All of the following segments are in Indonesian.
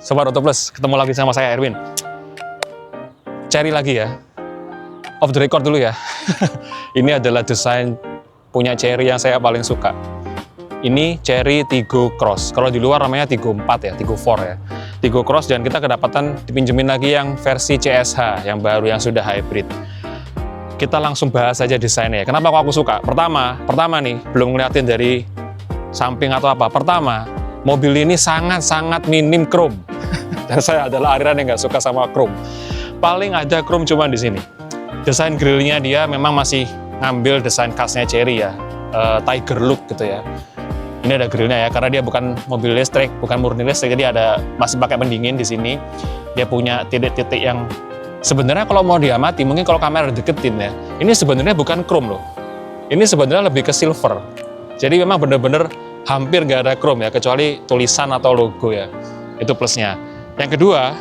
Sobat Auto Plus, ketemu lagi sama saya Erwin. Cherry lagi ya. Off the record dulu ya. Ini adalah desain punya Cherry yang saya paling suka. Ini Cherry Tiggo Cross. Kalau di luar namanya Tiggo 4 ya, Tiggo 4 ya. Tiggo Cross, dan kita kedapatan dipinjemin lagi yang versi CSH yang baru yang sudah hybrid. Kita langsung bahas aja desainnya. Kenapa kok aku suka? Pertama nih, belum ngeliatin dari samping atau apa. Pertama, mobil ini sangat-sangat minim chrome. Dan saya adalah aliran yang nggak suka sama chrome. Paling ada chrome cuma di sini. Desain grillnya dia memang masih ngambil desain khasnya Cherry ya, Tiger look gitu ya. Ini ada grillnya ya, karena dia bukan mobil listrik, bukan murni listrik, jadi ada masih pakai pendingin di sini. Dia punya titik-titik yang sebenarnya kalau mau diamati, mungkin kalau kamera deketin ya, ini sebenarnya bukan chrome loh. Ini sebenarnya lebih ke silver. Jadi memang bener-bener hampir nggak ada chrome ya, kecuali tulisan atau logo ya. Itu plusnya. Yang kedua,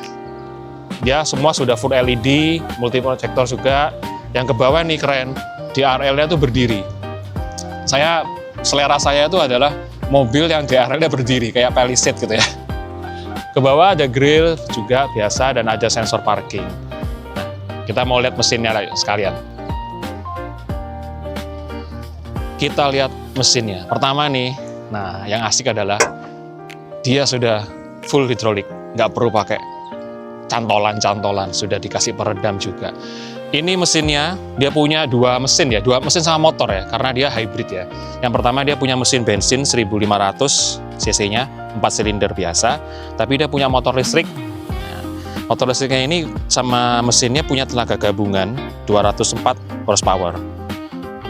dia semua sudah full LED, multi proyektor juga. Yang ke bawah nih keren, DRL-nya tuh berdiri. Selera saya itu adalah mobil yang DRL-nya berdiri, kayak Palisade gitu ya. Ke bawah ada grill juga biasa dan ada sensor parking. Nah, kita mau lihat mesinnya sekalian. Kita lihat mesinnya. Pertama nih, nah yang asik adalah dia sudah full hidrolik, nggak perlu pakai cantolan-cantolan, sudah dikasih peredam juga. Ini mesinnya, dia punya dua mesin sama motor ya, karena dia hybrid ya. Yang pertama dia punya mesin bensin 1500 cc-nya, 4 silinder biasa, tapi dia punya motor listrik. Nah, motor listriknya ini sama mesinnya punya tenaga gabungan 204 horsepower.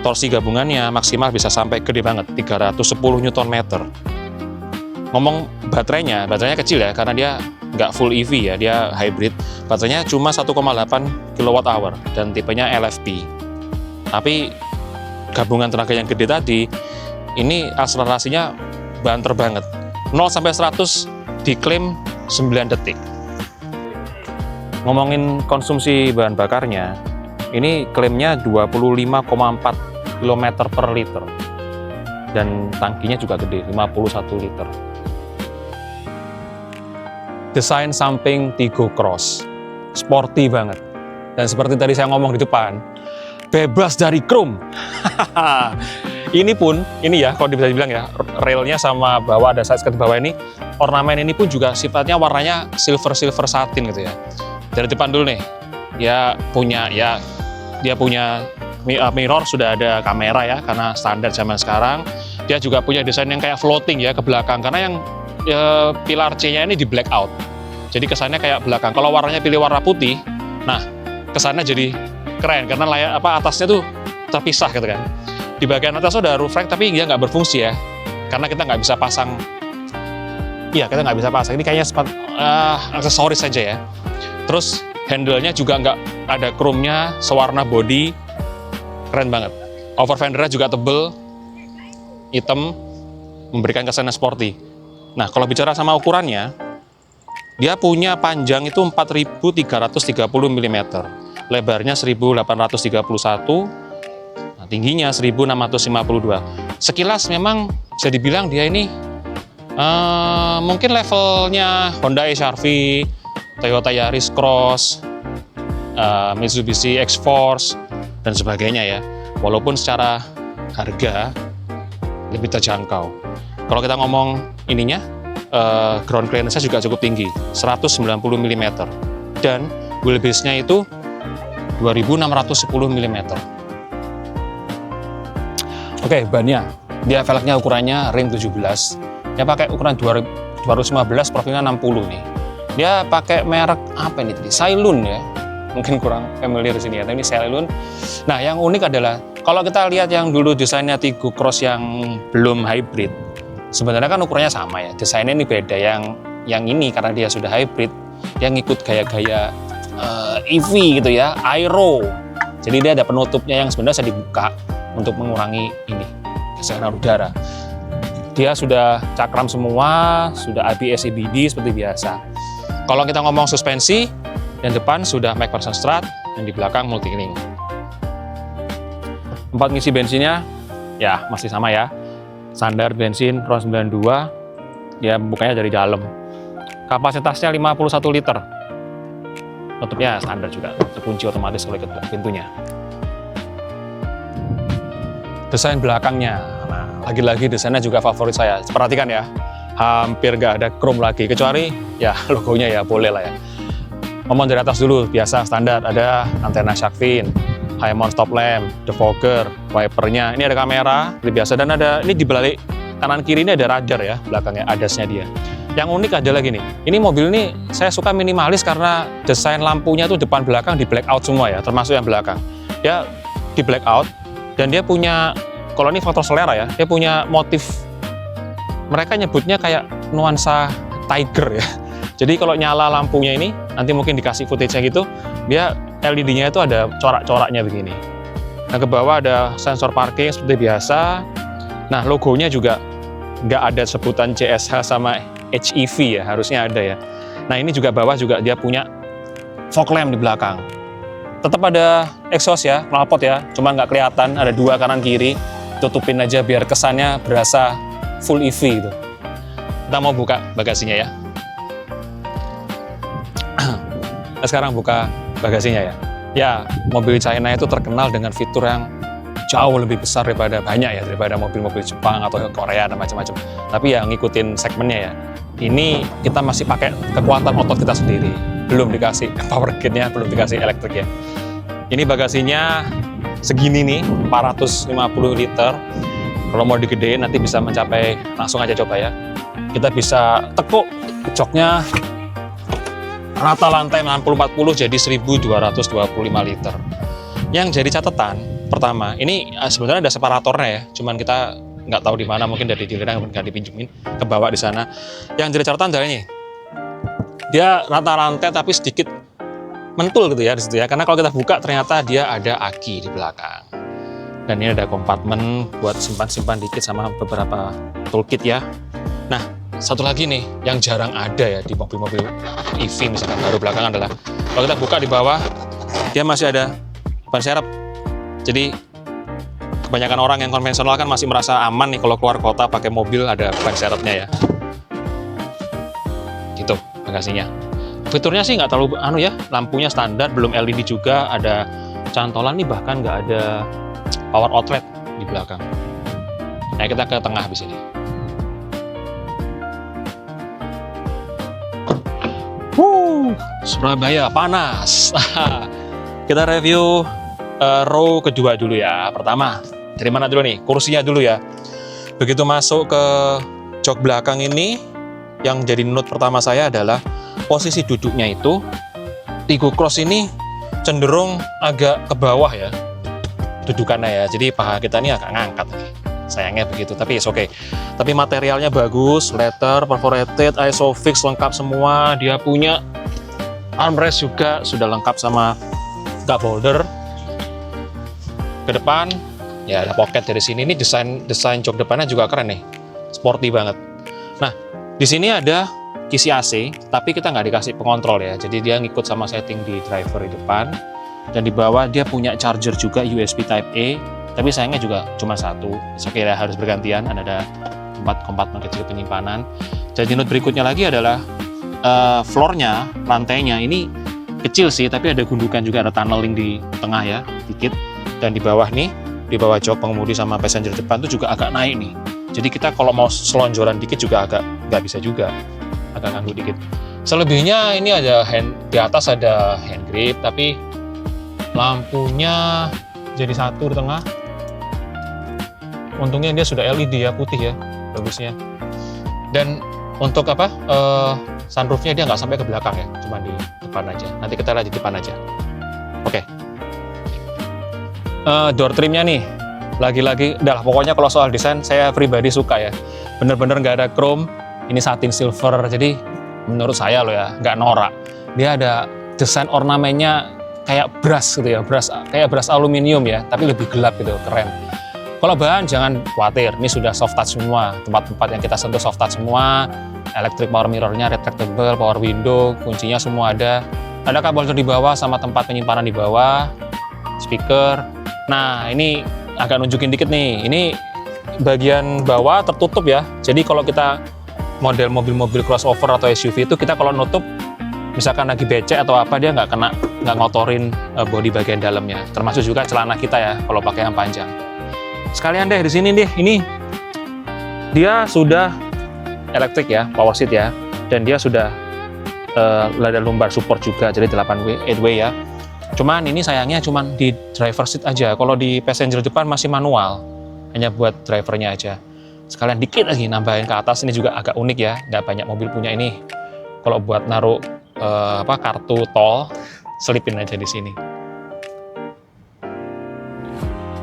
Torsi gabungannya maksimal bisa sampai gede banget, 310 Nm. Ngomong baterainya kecil ya, karena dia nggak full EV ya, dia hybrid. Baterainya cuma 1,8 kWh dan tipenya LFP. Tapi gabungan tenaga yang gede tadi, ini akselerasinya banter banget. 0-100 diklaim 9 detik. Ngomongin konsumsi bahan bakarnya, ini klaimnya 25,4 km per liter. Dan tangkinya juga gede, 51 liter. Desain samping Tiggo Cross, sporty banget. Dan seperti tadi saya ngomong di depan, bebas dari chrome. Ini ya, kalau bisa dibilang ya, railnya sama bawah ada side-skirt bawah ini, ornamen ini pun juga sifatnya warnanya silver satin gitu ya. Dari depan dulu nih, dia punya mirror, sudah ada kamera ya, karena standar zaman sekarang. Dia juga punya desain yang kayak floating ya ke belakang, karena yang pilar C-nya ini di black out. Jadi kesannya kayak belakang. Kalau warnanya pilih warna putih, nah kesannya jadi keren, karena atasnya tuh terpisah gitu kan. Di bagian atas udah roof rack, tapi dia nggak berfungsi ya, karena kita nggak bisa pasang. Iya, kita nggak bisa pasang. Ini kayaknya aksesoris saja ya. Terus handle-nya juga nggak ada chrome-nya, sewarna body, keren banget. Over fender-nya juga tebel, hitam, memberikan kesan sporty. Nah, kalau bicara sama ukurannya, dia punya panjang itu 4.330 mm, lebarnya 1.831, nah, tingginya 1.652. Sekilas memang bisa dibilang dia ini mungkin levelnya Honda HR-V, Toyota Yaris Cross, Mitsubishi X-Force, dan sebagainya ya. Walaupun secara harga lebih terjangkau. Kalau kita ngomong ininya, ground clearance-nya juga cukup tinggi, 190 mm, dan wheelbase-nya itu 2610 mm. Oke, bannya, dia velgnya ukurannya rim 17, dia pakai ukuran 215, profilnya 60 nih. Dia pakai merek apa ini tadi? Sailun ya, mungkin kurang familiar di sini ya, tapi ini Sailun. Nah, yang unik adalah kalau kita lihat yang dulu desainnya Tiggo Cross yang belum hybrid, sebenarnya kan ukurannya sama ya, desainnya ini beda. Yang ini karena dia sudah hybrid, dia ngikut gaya-gaya EV gitu ya, aero. Jadi dia ada penutupnya yang sebenarnya bisa dibuka untuk mengurangi ini gesekan udara. Dia sudah cakram semua, sudah ABS EBD seperti biasa. Kalau kita ngomong suspensi, yang depan sudah McPherson Strut, yang di belakang multi-link. 4 ngisi bensinnya, ya masih sama ya. Standar bensin Ron 92, ya bukanya dari dalam. Kapasitasnya 51 liter. Tutupnya standar juga, terkunci otomatis kalau ikut pintunya. Desain belakangnya, nah lagi-lagi desainnya juga favorit saya. Perhatikan ya, hampir nggak ada chrome lagi, kecuali ya logonya ya boleh lah ya. Ngomong dari atas dulu, biasa standar, ada antena shark fin, high mount stop lamp, defogger, wipernya, ini ada kamera, seperti biasa, dan ada, ini di balik kanan kiri ini ada radar ya, belakangnya, ADAS-nya dia. Yang unik adalah gini, ini mobil ini saya suka minimalis karena desain lampunya tuh depan belakang di blackout semua ya, termasuk yang belakang. Dia di blackout, dan dia punya, kalau ini faktor selera ya, dia punya motif, mereka nyebutnya kayak nuansa tiger ya. Jadi kalau nyala lampunya ini, nanti mungkin dikasih footage-nya gitu, dia LED-nya itu ada corak-coraknya begini. Nah ke bawah ada sensor parking seperti biasa. Nah logonya juga nggak ada sebutan CSH sama HEV ya, harusnya ada ya. Nah ini juga bawah juga dia punya fog lamp di belakang. Tetap ada exhaust ya, knalpot ya, cuma nggak kelihatan, ada dua kanan kiri, tutupin aja biar kesannya berasa full EV gitu. Kita mau buka bagasinya ya. Nah, sekarang buka bagasinya ya. Ya, mobil China itu terkenal dengan fitur yang jauh lebih besar daripada daripada mobil-mobil Jepang atau Korea dan macam-macam. Tapi ya ngikutin segmennya ya. Ini kita masih pakai kekuatan otot kita sendiri. Belum dikasih power kit-nya, belum dikasih elektrik ya. Ini bagasinya segini nih, 450 liter. Kalau mau digedein nanti bisa mencapai, langsung aja coba ya. Kita bisa tekuk joknya rata lantai 60-40 jadi 1225 liter. Yang jadi catatan pertama, ini sebenarnya ada separatornya ya, cuman kita nggak tahu di mana, mungkin dari dealer yang nggak dipinjemin, kebawa di sana. Yang jadi catatan adalah ini, dia rata lantai tapi sedikit mentul gitu ya di situ ya, karena kalau kita buka ternyata dia ada aki di belakang. Dan ini ada kompartemen buat simpan-simpan dikit sama beberapa toolkit ya. Nah, satu lagi nih yang jarang ada ya di mobil-mobil EV misalkan baru belakang adalah kalau kita buka di bawah dia masih ada ban serep. Jadi kebanyakan orang yang konvensional kan masih merasa aman nih kalau keluar kota pakai mobil ada ban serepnya ya. Gitu bagasinya. Fiturnya sih nggak terlalu ya, lampunya standar, belum LED juga, ada cantolan nih, bahkan nggak ada power outlet di belakang. Nah kita ke tengah habis ini. Surabaya panas. Kita review row kedua dulu ya. Pertama, dari mana dulu nih? Kursinya dulu ya. Begitu masuk ke jok belakang ini, yang jadi note pertama saya adalah posisi duduknya itu, Tigo Cross ini cenderung agak ke bawah ya dudukannya ya. Jadi paha kita ini agak ngangkat nih. Sayangnya begitu, tapi it's okay. Tapi materialnya bagus, leather, perforated, ISOFIX lengkap semua. Dia punya armrest juga sudah lengkap sama cup holder. Ke depan ya ada pocket dari sini. Ini desain jok depannya juga keren nih, sporty banget. Nah di sini ada kisi AC, tapi kita nggak dikasih pengontrol ya. Jadi dia ngikut sama setting di driver di depan. Dan di bawah dia punya charger juga USB Type A. Tapi sayangnya juga cuma satu, sekiranya harus bergantian, ada 4 kompartemen kecil penyimpanan. Jadi note berikutnya lagi adalah floornya, lantainya ini kecil sih, tapi ada gundukan juga, ada tunneling di tengah ya, dikit. Dan di bawah nih, di bawah jok pengemudi sama passenger depan itu juga agak naik nih. Jadi kita kalau mau selonjoran dikit juga agak nggak bisa juga, agak ganggu dikit. Selebihnya ini ada di atas ada hand grip, tapi lampunya jadi satu di tengah. Untungnya dia sudah LED ya, putih ya, bagusnya. Dan untuk sunroofnya dia nggak sampai ke belakang ya, cuma di depan aja. Nanti kita lihat di depan aja. Oke. Door trimnya nih, lagi-lagi, udah pokoknya kalau soal desain saya pribadi suka ya. Bener-bener nggak ada chrome, ini satin silver, jadi menurut saya loh ya, nggak norak. Dia ada desain ornamennya kayak brass gitu ya, kayak brass aluminium ya, tapi lebih gelap gitu, keren. Kalau bahan jangan khawatir, ini sudah soft touch semua, tempat-tempat yang kita sentuh soft touch semua, electric power mirror-nya retractable, power window, kuncinya semua ada cup holder di bawah sama tempat penyimpanan di bawah, speaker. Nah ini agak nunjukin dikit nih, ini bagian bawah tertutup ya, jadi kalau kita model mobil-mobil crossover atau SUV itu kita kalau nutup, misalkan lagi becek atau apa, dia nggak ngotorin bodi bagian dalamnya. Termasuk juga celana kita ya, kalau pakai yang panjang. Sekalian deh di sini deh, ini dia sudah elektrik ya, power seat ya, dan dia sudah ada lumbar support juga, jadi 8 way ya. Cuman ini sayangnya cuman di driver seat aja. Kalau di passenger depan masih manual, hanya buat drivernya aja. Sekalian dikit lagi nambahin ke atas, ini juga agak unik ya, nggak banyak mobil punya ini. Kalau buat naruh kartu tol, selipin aja di sini.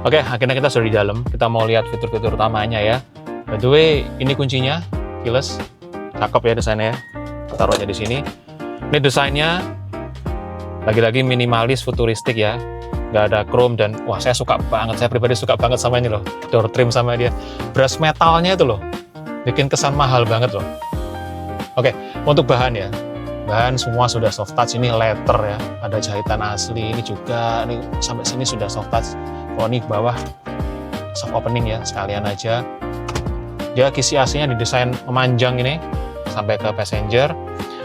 Oke, akhirnya kita sudah di dalam. Kita mau lihat fitur-fitur utamanya ya. By the way, ini kuncinya, keyless, cakep ya desainnya. Taruh aja di sini. Ini desainnya lagi-lagi minimalis, futuristik ya. Nggak ada chrome dan wah, saya suka banget. Saya pribadi suka banget sama ini loh, door trim sama dia. Brush metalnya itu loh, bikin kesan mahal banget loh. Oke, untuk bahan ya. Bahan semua sudah soft touch, ini leather ya. Ada jahitan asli, ini juga, ini sampai sini sudah soft touch. Kalau ini bawah soft opening ya, sekalian aja. Dia kisi AC-nya didesain memanjang ini sampai ke passenger.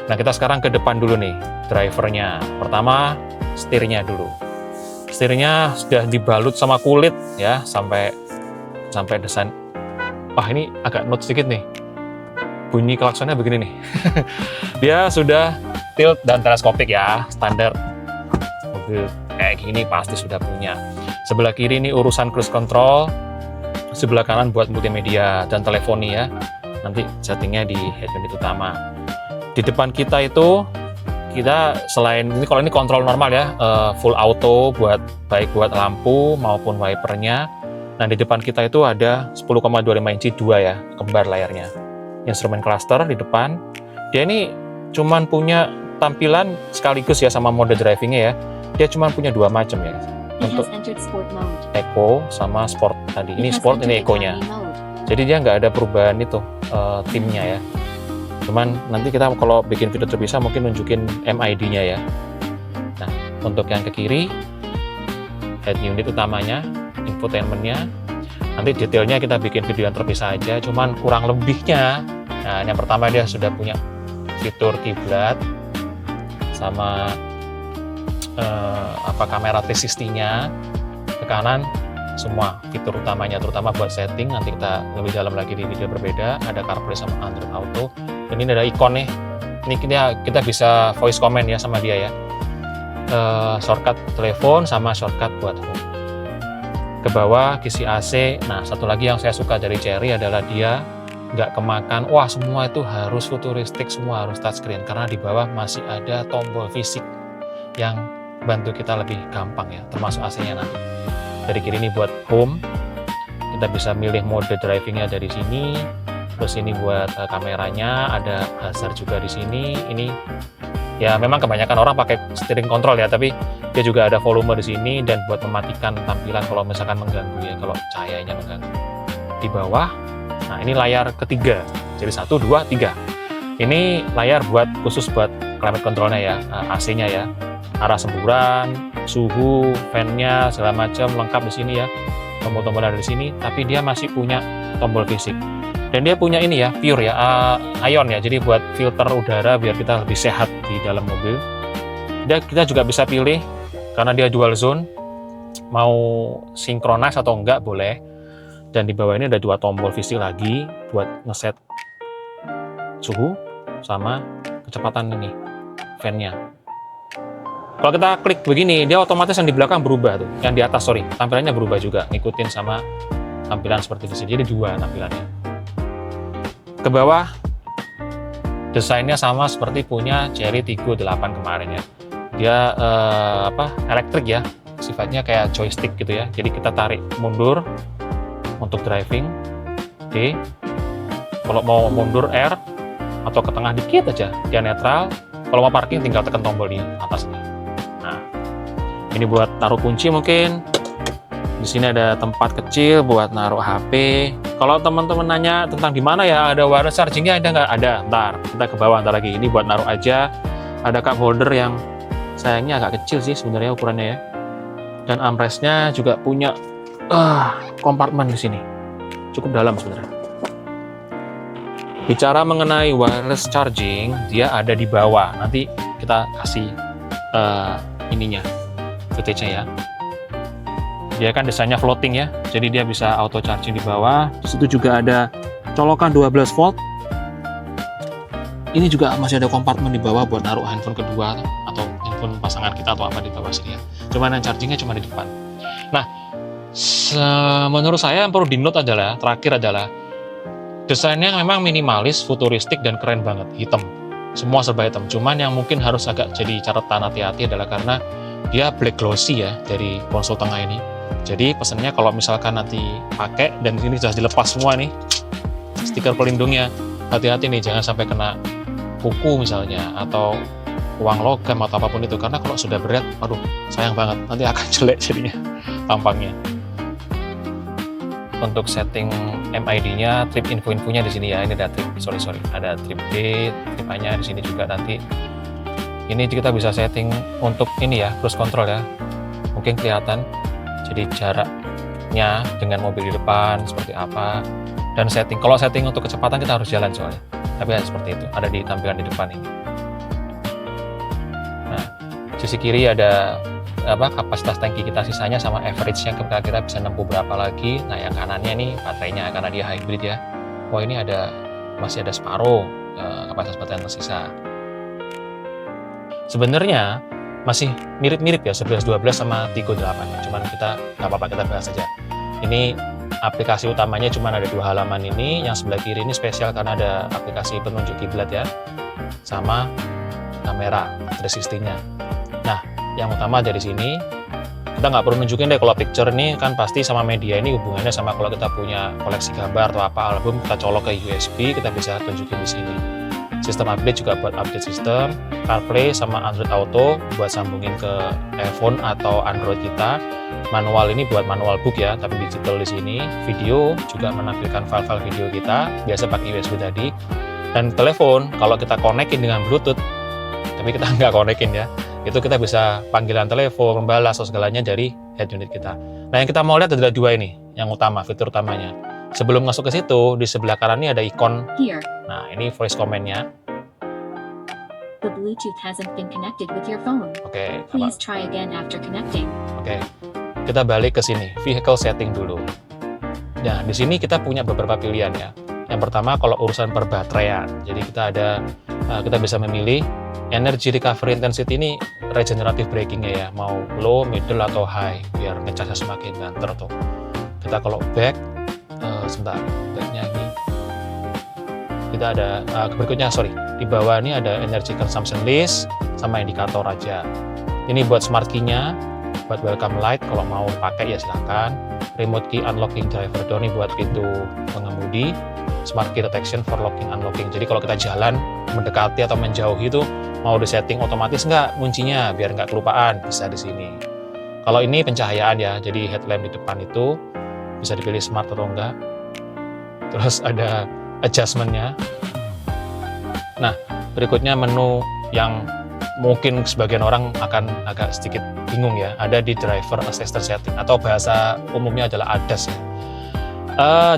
Nah, kita sekarang ke depan dulu nih, drivernya. Pertama, setirnya dulu. Setirnya sudah dibalut sama kulit ya, sampai desain. Wah, ini agak note sedikit nih. Bunyi klaksonnya begini nih. Dia sudah tilt dan teleskopik ya, standar mobil kayak gini pasti sudah punya. Sebelah kiri ini urusan cruise control, sebelah kanan buat multimedia dan teleponi ya. Nanti settingnya di head unit utama. Di depan kita itu, kita selain ini, kalau ini kontrol normal ya, full auto baik buat lampu maupun wipernya. Nah, di depan kita itu ada 10,25 inci 2 ya, kembar layarnya. Instrumen cluster di depan. Dia ini cuman punya tampilan sekaligus ya sama mode drivingnya ya. Dia cuman punya 2 macam ya. Untuk Eco sama Sport tadi. Ini Sport, ini Eco-nya. Jadi dia nggak ada perubahan itu timnya ya. Cuman nanti kita kalau bikin video terpisah mungkin nunjukin MID-nya ya. Nah, untuk yang ke kiri, head unit utamanya, infotainment-nya. Nanti detailnya kita bikin video yang terpisah aja. Cuman kurang lebihnya, nah yang pertama dia sudah punya fitur kiblat sama kamera 360-nya. Ke kanan semua fitur utamanya, terutama buat setting. Nanti kita lebih dalam lagi di video berbeda. Ada CarPlay sama Android Auto. Dan ini ada ikon nih. Ini kita bisa voice comment ya sama dia ya. Shortcut telepon sama shortcut buat home. Ke bawah kisi AC. Nah, satu lagi yang saya suka dari Chery adalah dia nggak kemakan. Wah, semua itu harus futuristik, semua harus touchscreen. Karena di bawah masih ada tombol fisik yang bantu kita lebih gampang ya, termasuk AC-nya nanti. Dari kiri ini buat home, kita bisa milih mode drivingnya dari sini. Terus ini buat kameranya, ada hazard juga di sini. Ini ya memang kebanyakan orang pakai steering control ya, tapi dia juga ada volume di sini dan buat mematikan tampilan kalau misalkan mengganggu ya, kalau cahayanya mengganggu. Di bawah, nah ini layar ketiga, jadi 1, 2, 3. Ini layar khusus buat climate controlnya ya, AC-nya ya. Arah semburan, suhu, fan-nya, segala macam lengkap di sini ya. Tombol-tombol ada di sini, tapi dia masih punya tombol fisik. Dan dia punya ini ya, pure ya, ion ya, jadi buat filter udara biar kita lebih sehat di dalam mobil. Dan kita juga bisa pilih, karena dia dual zone, mau synchronize atau enggak boleh. Dan di bawah ini ada 2 tombol fisik lagi buat ngeset suhu sama kecepatan ini, fan-nya. Kalau kita klik begini, dia otomatis yang di belakang berubah tuh, yang di atas tampilannya berubah juga, ngikutin sama tampilan seperti di sini. Jadi 2 tampilannya. Ke bawah, desainnya sama seperti punya Chery Tiggo 8 kemarin ya. Dia elektrik ya, sifatnya kayak joystick gitu ya. Jadi kita tarik mundur untuk driving, D. Kalau mau mundur R atau ke tengah dikit aja, dia netral. Kalau mau parking tinggal tekan tombol di atas nih. Nah, ini buat taruh kunci mungkin. Di sini ada tempat kecil buat naruh HP. Kalau teman-teman nanya tentang di mana ya ada wireless chargingnya, ada nggak? Ada. Ntar kita ke bawah ntar lagi. Ini buat naruh aja. Ada cup holder yang sayangnya agak kecil sih sebenarnya ukurannya ya. Dan armrestnya juga punya kompartemen di sini. Cukup dalam sebenarnya. Bicara mengenai wireless charging, dia ada di bawah. Nanti kita kasih ininya, footage-nya ya. Dia kan desainnya floating ya, jadi dia bisa auto charging di bawah. Di situ juga ada colokan 12 volt. Ini juga masih ada kompartemen di bawah buat naruh handphone kedua atau handphone pasangan kita atau apa di bawah sini ya. Cuman yang chargingnya cuma di depan. Nah, menurut saya yang perlu di-note adalah, terakhir adalah desainnya memang minimalis, futuristik, dan keren banget, hitam. Semua serba hitam. Cuman yang mungkin harus agak jadi catatan hati-hati adalah karena dia black glossy ya dari konsol tengah ini. Jadi pesannya kalau misalkan nanti pakai dan ini sudah dilepas semua nih stiker pelindungnya, hati-hati nih jangan sampai kena kuku misalnya atau uang logam atau apapun itu, karena kalau sudah berat, aduh sayang banget, nanti akan jelek jadinya tampangnya. Untuk setting MID-nya, trip info-infonya di sini ya. Ini ada trip, ada trip D, trip A-nya di sini juga nanti. Ini kita bisa setting untuk ini ya, cruise control ya. Mungkin kelihatan. Jadi jaraknya dengan mobil di depan seperti apa. Dan setting, kalau setting untuk kecepatan kita harus jalan soalnya. Tapi ya seperti itu, ada di tampilan di depan ini. Nah, sisi kiri ada kapasitas tangki kita sisanya sama average-nya kira-kira bisa nempuh berapa lagi. Nah yang kanannya nih baterainya karena dia hybrid ya. Wah ini masih ada separuh kapasitas baterai yang tersisa. Sebenarnya masih mirip-mirip ya 1112 sama Tigo 8. Cuman kita nggak apa-apa, kita bahas saja. Ini aplikasi utamanya cuman ada 2 halaman ini. Yang sebelah kiri ini spesial karena ada aplikasi penunjuk kiblat ya, sama kamera 360-nya. Nah yang utama dari sini, kita nggak perlu nunjukin deh kalau picture ini kan pasti sama media ini hubungannya sama kalau kita punya koleksi gambar atau apa album, kita colok ke USB, kita bisa tunjukin di sini. Sistem update juga buat update sistem, CarPlay sama Android Auto buat sambungin ke iPhone atau Android kita. Manual ini buat manual book ya, tapi digital di sini. Video juga menampilkan file-file video kita, biasa pakai USB tadi. Dan telepon kalau kita konekin dengan Bluetooth, tapi kita nggak konekin ya, itu kita bisa panggilan telepon, membalas, atau segalanya dari head unit kita. Nah yang kita mau lihat adalah 2 ini, yang utama, fitur utamanya. Sebelum masuk ke situ, di sebelah kanan ini ada ikon. Here. Nah ini voice command-nya. The Bluetooth hasn't been connected with your phone. Oke. Please try again after connecting. Oke. Kita balik ke sini, vehicle setting dulu. Nah di sini kita punya beberapa pilihan ya. Yang pertama kalau urusan perbateraian, jadi kita bisa memilih energy recovery intensity ini regenerative braking ya, mau low, middle atau high biar ngecasnya semakin banter tuh. Kita kalau back, sebentar, backnya ini kita ada berikutnya, di bawah ini ada energy consumption list sama indikator aja. Ini buat smart key-nya, buat welcome light kalau mau pakai ya silahkan. Remote key unlocking driver door ini buat pintu pengemudi. Smart key detection for locking unlocking. Jadi kalau kita jalan mendekati atau menjauhi itu mau disetting otomatis nggak kuncinya biar nggak kelupaan, bisa di sini. Kalau ini pencahayaan ya, jadi headlamp di depan itu bisa dipilih smart atau enggak. Terus ada adjustment-nya. Nah, berikutnya menu yang mungkin sebagian orang akan agak sedikit bingung ya, ada di driver assistant setting atau bahasa umumnya adalah ADAS ya.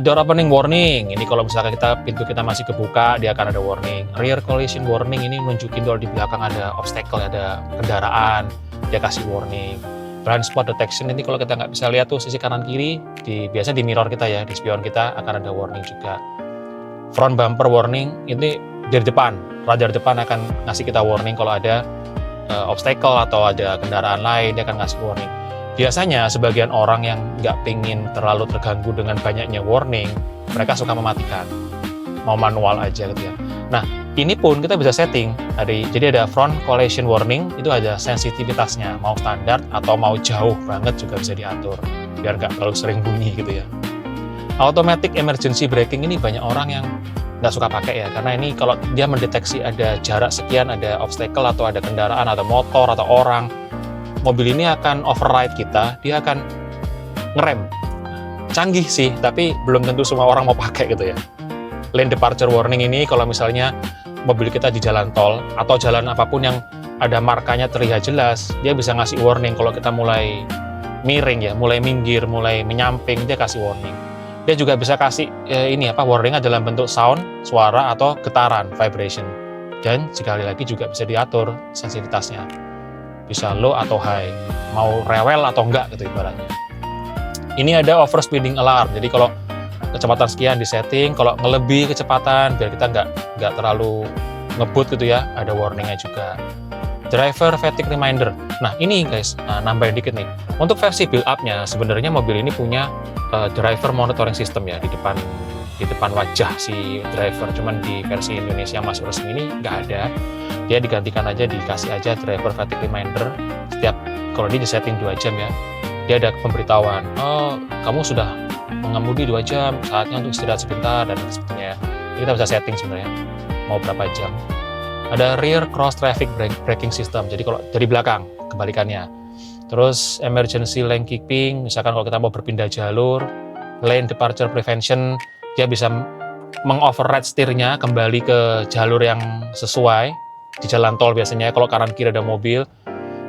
Door opening warning, ini kalau misalkan pintu kita masih kebuka, dia akan ada warning. Rear collision warning, ini nunjukin kalau di belakang ada obstacle, ada kendaraan, dia kasih warning. Blind spot detection, ini kalau kita nggak bisa lihat tuh sisi kanan kiri, biasanya di mirror kita ya, di spion kita akan ada warning juga. Front bumper warning, ini dari depan, radar depan akan ngasih kita warning kalau ada obstacle atau ada kendaraan lain, dia akan ngasih warning. Biasanya sebagian orang yang nggak pingin terlalu terganggu dengan banyaknya warning, mereka suka mematikan, mau manual aja gitu ya. Nah ini pun kita bisa setting, jadi ada front collision warning, itu ada sensitivitasnya, mau standar atau mau jauh banget juga bisa diatur, biar nggak terlalu sering bunyi gitu ya. Automatic emergency braking ini banyak orang yang nggak suka pakai ya, karena ini kalau dia mendeteksi ada jarak sekian, ada obstacle atau ada kendaraan atau motor atau orang, mobil ini akan override kita, dia akan ngerem. Canggih sih, tapi belum tentu semua orang mau pakai gitu ya. Lane departure warning ini kalau misalnya mobil kita di jalan tol atau jalan apapun yang ada markanya terlihat jelas, dia bisa ngasih warning kalau kita mulai miring ya, mulai minggir, mulai menyamping, dia kasih warning. Dia juga bisa kasih warningnya dalam bentuk sound, suara atau getaran, vibration. Dan sekali lagi juga bisa diatur sensitivitasnya. Bisa low atau high, mau rewel atau enggak gitu ibaratnya. Ini ada overspeeding alarm. Jadi kalau kecepatan sekian di setting, kalau ngelebih kecepatan biar kita nggak terlalu ngebut gitu ya, ada warningnya juga. Driver fatigue reminder. Nah ini guys, nambahin dikit nih. Untuk versi build up-nya sebenarnya mobil ini punya driver monitoring system ya di depan wajah si driver. Cuman di versi Indonesia masuk resmi ini nggak ada. Dia digantikan aja, dikasih aja driver fatigue reminder setiap kalau dia di setting 2 jam ya. Dia ada pemberitahuan, oh kamu sudah mengemudi 2 jam, saatnya untuk istirahat sebentar dan sebagainya. Kita bisa setting sebenarnya mau berapa jam. Ada rear cross traffic braking system, jadi kalau dari belakang kebalikannya. Terus emergency lane keeping, misalkan kalau kita mau berpindah jalur, lane departure prevention, dia bisa mengoverride setirnya kembali ke jalur yang sesuai di jalan tol biasanya kalau kanan kiri ada mobil.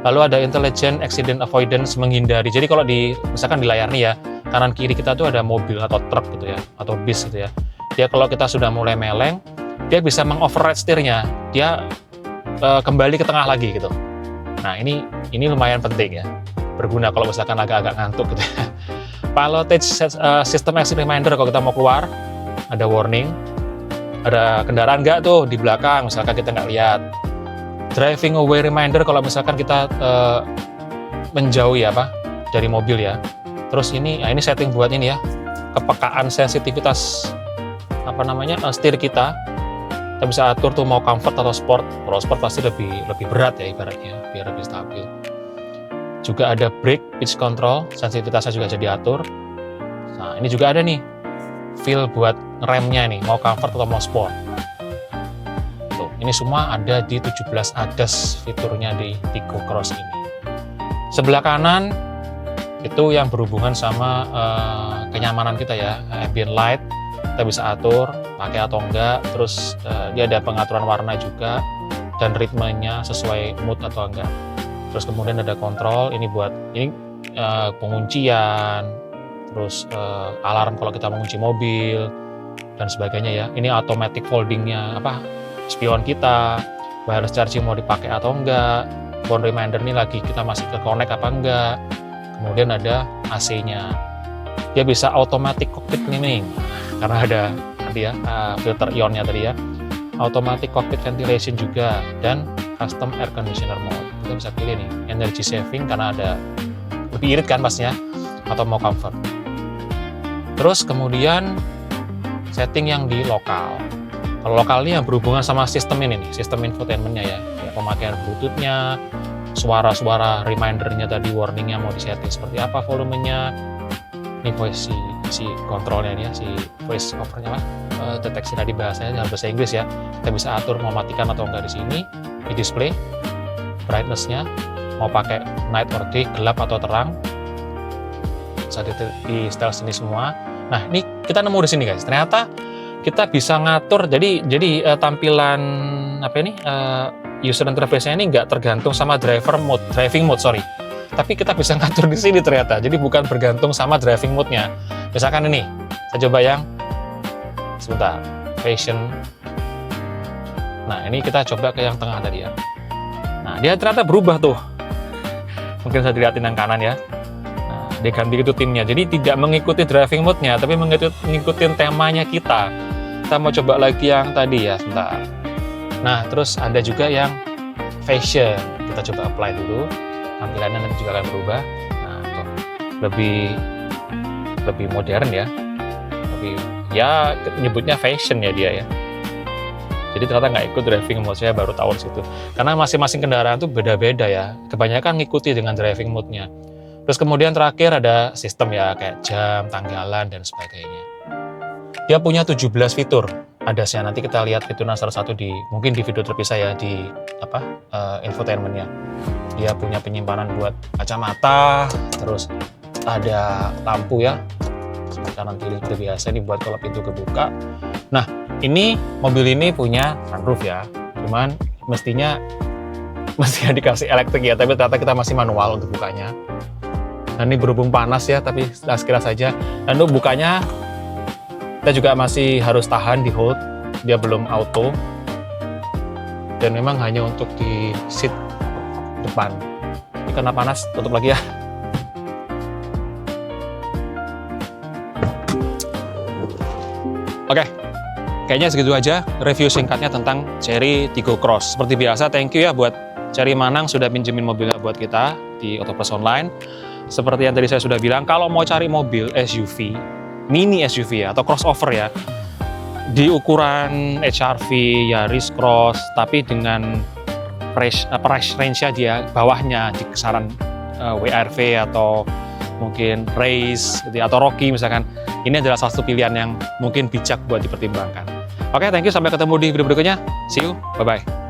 Lalu ada intelligent accident avoidance, menghindari. Jadi kalau misalkan di layar nih ya, kanan kiri kita tuh ada mobil atau truk gitu ya, atau bis gitu ya. Dia kalau kita sudah mulai meleng, dia bisa mengoverride setirnya, dia kembali ke tengah lagi gitu. Nah ini lumayan penting ya, berguna kalau misalkan agak-agak ngantuk gitu ya. Pilotage system exit reminder, kalau kita mau keluar ada warning, ada kendaraan nggak tuh di belakang misalkan kita nggak lihat. Driving away reminder kalau misalkan kita menjauhi dari mobil ya. Terus ini setting buat ini ya, kepekaan sensitivitas setir kita. Kita bisa atur tuh mau comfort atau sport. Kalau sport pasti lebih berat ya ibaratnya, biar lebih stabil. Juga ada brake pitch control, sensitivitasnya juga bisa diatur. Nah ini juga ada nih feel buat remnya nih, mau comfort atau mau sport. Tuh, ini semua ada di 17 ADAS fiturnya di Tigo Cross ini. Sebelah kanan itu yang berhubungan sama kenyamanan kita ya, ambient light. Kita bisa atur pakai atau enggak, terus dia ada pengaturan warna juga dan ritmenya sesuai mood atau enggak. Terus kemudian ada kontrol, ini penguncian, terus alarm kalau kita mengunci mobil dan sebagainya ya. Ini automatic foldingnya spion kita, wireless charging mau dipakai atau enggak, phone reminder ini lagi kita masih ke connect apa enggak. Kemudian ada AC-nya, dia bisa automatic cockpit cleaning karena ada tadi ya filter ionnya tadi ya, automatic cockpit ventilation juga, dan custom air conditioner mode. Kita bisa pilih nih energy saving karena ada lebih irit kan pastinya, atau mau comfort. Terus kemudian setting yang di lokal. Kalau lokal ini yang berhubungan sama sistem ini nih, sistem infotainmentnya ya, pemakaian bluetoothnya, suara-suara remindernya tadi, warningnya mau disetting seperti apa volumenya. Ini voice si kontrolnya nih ya, si voice overnya deteksi tadi bahasanya dalam bahasa Inggris ya. Kita bisa atur mau matikan atau enggak di sini. Di display brightness-nya mau pakai night or day, gelap atau terang. Bisa di setel sini semua. Nah, ini kita nemu di sini guys. Ternyata kita bisa ngatur, jadi tampilan user interface-nya ini nggak tergantung sama driving mode, tapi kita bisa ngatur di sini ternyata. Jadi bukan bergantung sama driving mode-nya. Misalkan ini, saya coba yang sebentar, fashion. Nah, ini kita coba ke yang tengah tadi ya. Nah, dia ternyata berubah tuh. Mungkin saya dilihatin yang kanan ya. Nah, dia ganti itu timnya. Jadi tidak mengikuti driving mode-nya, tapi mengikuti temanya kita. Kita mau coba lagi yang tadi ya, sebentar. Nah, terus ada juga yang fashion. Kita coba apply dulu. Tampilannya nanti juga akan berubah. Nah, tuh, lebih modern ya. Lebih ya nyebutnya fashion ya dia ya. Jadi ternyata nggak ikut driving mode, saya baru tahu di situ. Karena masing-masing kendaraan tuh beda-beda ya. Kebanyakan ngikuti dengan driving mode-nya. Terus kemudian terakhir ada sistem ya, kayak jam, tanggalan, dan sebagainya. Dia punya 17 fitur. ADAS-nya nanti kita lihat fiturnya salah satu mungkin di video terpisah ya, di infotainment-nya. Dia punya penyimpanan buat kacamata, terus ada lampu ya, kanan kiri seperti biasa, ini buat kalau pintu kebuka. Nah, ini mobil ini punya sunroof ya, cuman mestinya dikasih elektrik ya, tapi ternyata kita masih manual untuk bukanya. Dan ini berhubung panas ya, tapi sekira saja. Dan untuk bukanya Kita juga masih harus tahan di hold, dia belum auto. Dan memang hanya untuk di seat depan. Ini karena panas, tutup lagi ya. Oke, kayaknya segitu aja review singkatnya tentang Chery Tiggo Cross. Seperti biasa, thank you ya buat Chery Manang sudah pinjemin mobilnya buat kita di Autoplus Online. Seperti yang tadi saya sudah bilang, kalau mau cari mobil SUV, mini SUV ya, atau crossover ya, di ukuran HRV, Yaris Cross, tapi dengan price range-nya dia bawahnya di kisaran WRV atau mungkin Race gitu, atau Rocky misalkan, ini adalah salah satu pilihan yang mungkin bijak buat dipertimbangkan. Oke, thank you, sampai ketemu di video berikutnya. See you, bye-bye.